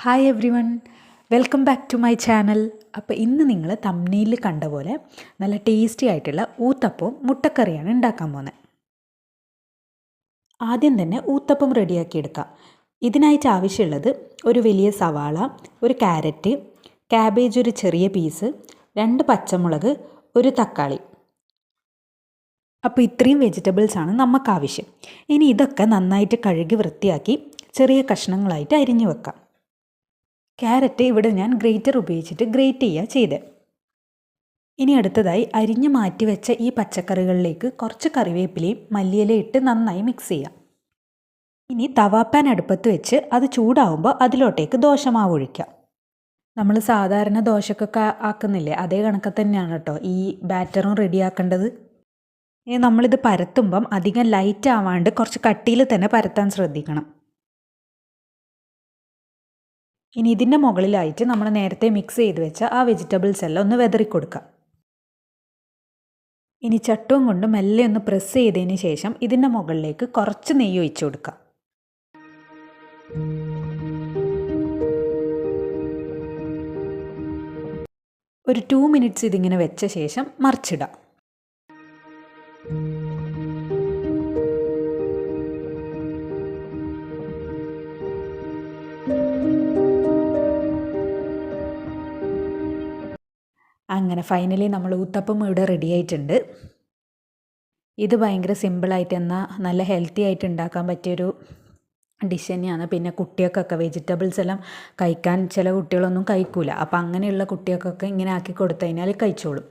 Hi everyone, welcome back to my channel. അപ്പോൾ ഇന്ന് നിങ്ങൾ തംബ്നെയിലിൽ കണ്ട പോലെ നല്ല ടേസ്റ്റി ആയിട്ടുള്ള ഊത്തപ്പവും മുട്ടക്കറിയാണ് ഉണ്ടാക്കാൻ പോകുന്നത്. ആദ്യം തന്നെ ഊത്തപ്പം റെഡിയാക്കി എടുക്കാം. ഇതിനായിട്ട് ആവശ്യമുള്ളത് ഒരു വലിയ സവാള, ഒരു ക്യാരറ്റ്, ക്യാബേജ് ഒരു ചെറിയ പീസ്, 2 പച്ചമുളക്, ഒരു തക്കാളി. അപ്പോൾ ഇത്രയും വെജിറ്റബിൾസാണ് നമുക്ക് ആവശ്യം. ഇനി ഇതൊക്കെ നന്നായിട്ട് കഴുകി വൃത്തിയാക്കി ചെറിയ കഷ്ണങ്ങളായിട്ട് അരിഞ്ഞു വെക്കാം. ക്യാരറ്റ് ഇവിടെ ഞാൻ ഗ്രേറ്റർ ഉപയോഗിച്ചിട്ട് ഗ്രേറ്റ് ചെയ്യുക ചെയ്തത്. ഇനി അടുത്തതായി അരിഞ്ഞു മാറ്റി വെച്ച ഈ പച്ചക്കറികളിലേക്ക് കുറച്ച് കറിവേപ്പിലയും മല്ലിയിലയും ഇട്ട് നന്നായി മിക്സ് ചെയ്യാം. ഇനി തവാപ്പാൻ അടുപ്പത്ത് വെച്ച് അത് ചൂടാവുമ്പോൾ അതിലോട്ടേക്ക് ദോശമാവ് ഒഴിക്കാം. നമ്മൾ സാധാരണ ദോശക്കൊക്കെ ആക്കുന്നില്ലേ, അതേ കണക്ക് തന്നെയാണ് കേട്ടോ ഈ ബാറ്ററും റെഡിയാക്കേണ്ടത്. ഇനി നമ്മളിത് പരത്തുമ്പം അധികം ലൈറ്റ് ആവാണ്ട് കുറച്ച് കട്ടിയിൽ തന്നെ പരത്താൻ ശ്രദ്ധിക്കണം. ഇനി ഇതിൻ്റെ മുകളിലായിട്ട് നമ്മൾ നേരത്തെ മിക്സ് ചെയ്ത് വെച്ച ആ വെജിറ്റബിൾസ് എല്ലാം ഒന്ന് വെതറി കൊടുക്കാം. ഇനി ചട്ടവും കൊണ്ട് മെല്ലെ ഒന്ന് പ്രസ് ചെയ്തതിന് ശേഷം ഇതിൻ്റെ മുകളിലേക്ക് കുറച്ച് നെയ്യ് ഒഴിച്ചു കൊടുക്കാം. ഒരു 2 മിനിറ്റ്സ് ഇതിങ്ങനെ വെച്ച ശേഷം മറിച്ചിടാം. അങ്ങനെ ഫൈനലി നമ്മൾ ഊത്തപ്പം ഇവിടെ റെഡി ആയിട്ടുണ്ട്. ഇത് ഭയങ്കര സിമ്പിളായിട്ട് എന്നാൽ നല്ല ഹെൽത്തി ആയിട്ട് ഉണ്ടാക്കാൻ പറ്റിയൊരു ഡിഷ് തന്നെയാണ്. പിന്നെ കുട്ടികൾക്കൊക്കെ വെജിറ്റബിൾസ് എല്ലാം കഴിക്കാൻ ചില കുട്ടികളൊന്നും കഴിക്കൂല. അപ്പോൾ അങ്ങനെയുള്ള കുട്ടികൾക്കൊക്കെ ഇങ്ങനെ ആക്കി കൊടുത്തു കഴിഞ്ഞാൽ കഴിച്ചോളും.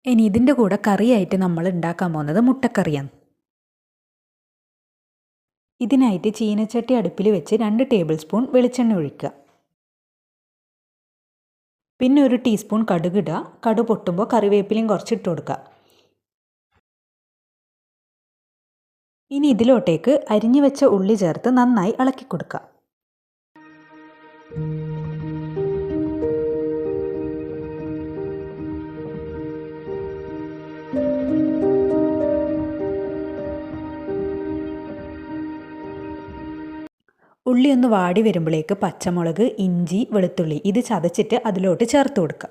ഇനി ഇതിൻ്റെ കൂടെ കറിയായിട്ട് നമ്മൾ ഉണ്ടാക്കാൻ പോകുന്നത് മുട്ടക്കറിയാണ്. ഇതിനായിട്ട് ചീനച്ചട്ടി അടുപ്പിൽ വെച്ച് 2 ടേബിൾ സ്പൂൺ വെളിച്ചെണ്ണ ഒഴിക്കുക. പിന്നെ ഒരു ടീസ്പൂൺ കടുക് ഇടുക. കടുക് പൊട്ടുമ്പോൾ കറിവേപ്പിലയും കുറച്ചിട്ട് കൊടുക്കുക. ഇനി ഇതിലോട്ടേക്ക് അരിഞ്ഞു വെച്ച ഉള്ളി ചേർത്ത് നന്നായി ഇളക്കി കൊടുക്കുക. ഉള്ളി ഒന്ന് വാടി വരുമ്പോഴേക്ക് പച്ചമുളക്, ഇഞ്ചി, വെളുത്തുള്ളി ഇത് ചതച്ചിട്ട് അതിലോട്ട് ചേർത്ത് കൊടുക്കുക.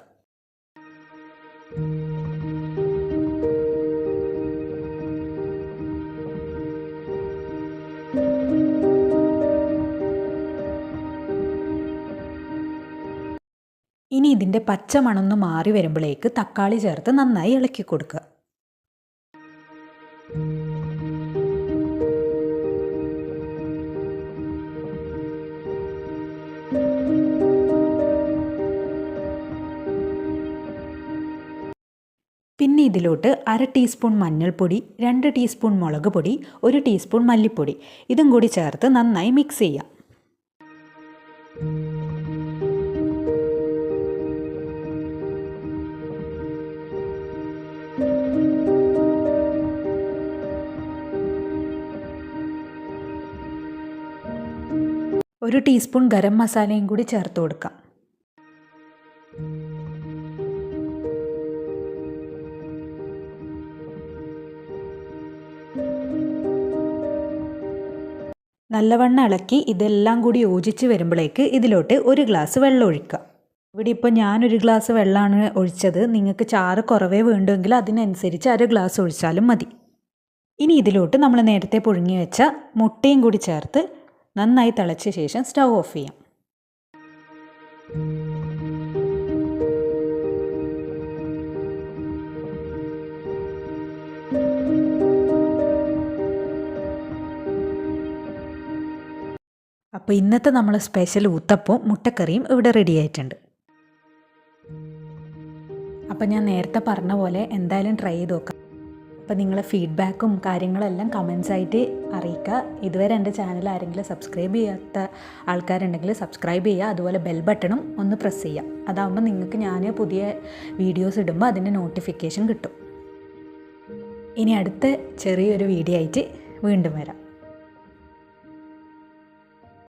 ഇനി ഇതിൻ്റെ പച്ചമണൊന്ന് മാറി വരുമ്പോഴേക്ക് തക്കാളി ചേർത്ത് നന്നായി ഇളക്കി കൊടുക്കുക. പിന്നെ ഇതിലോട്ട് 1/2 ടീസ്പൂൺ മഞ്ഞൾപ്പൊടി, 2 ടീസ്പൂൺ മുളക് പൊടി, 1 ടീസ്പൂൺ മല്ലിപ്പൊടി ഇതും കൂടി ചേർത്ത് നന്നായി മിക്സ് ചെയ്യാം. ഒരു ടീസ്പൂൺ ഗരം മസാലയും കൂടി ചേർത്ത് കൊടുക്കാം. നല്ലവണ്ണം ഇളക്കി ഇതെല്ലാം കൂടി യോജിച്ച് വരുമ്പോഴേക്ക് ഇതിലോട്ട് 1 ഗ്ലാസ് വെള്ളം ഒഴിക്കുക. ഇവിടെ ഇപ്പോൾ ഞാനൊരു ഗ്ലാസ് വെള്ളമാണ് ഒഴിച്ചത്. നിങ്ങൾക്ക് ചാറ് കുറവേ വേണ്ടുമെങ്കിൽ അതിനനുസരിച്ച് 1/2 ഗ്ലാസ് ഒഴിച്ചാലും മതി. ഇനി ഇതിലോട്ട് നമ്മൾ നേരത്തെ പുഴുങ്ങി വെച്ച മുട്ടയും കൂടി ചേർത്ത് നന്നായി തിളച്ച ശേഷം സ്റ്റൗ ഓഫ് ചെയ്യാം. അപ്പോൾ ഇന്നത്തെ നമ്മൾ സ്പെഷ്യൽ ഊത്തപ്പവും മുട്ടക്കറിയും ഇവിടെ റെഡി ആയിട്ടുണ്ട്. അപ്പോൾ ഞാൻ നേരത്തെ പറഞ്ഞ പോലെ എന്തായാലും ട്രൈ ചെയ്ത് നോക്കാം. അപ്പോൾ നിങ്ങളെ ഫീഡ്ബാക്കും കാര്യങ്ങളെല്ലാം കമൻസ് ആയിട്ട് അറിയിക്കുക. ഇതുവരെ എൻ്റെ ചാനൽ ആരെങ്കിലും സബ്സ്ക്രൈബ് ചെയ്യാത്ത ആൾക്കാരുണ്ടെങ്കിൽ സബ്സ്ക്രൈബ് ചെയ്യുക. അതുപോലെ ബെൽ ബട്ടണും ഒന്ന് പ്രസ് ചെയ്യുക. അതാകുമ്പോൾ നിങ്ങൾക്ക് ഞാൻ പുതിയ വീഡിയോസ് ഇടുമ്പോൾ അതിൻ്റെ നോട്ടിഫിക്കേഷൻ കിട്ടും. ഇനി അടുത്ത ചെറിയൊരു വീഡിയോ ആയിട്ട് വീണ്ടും വരാം.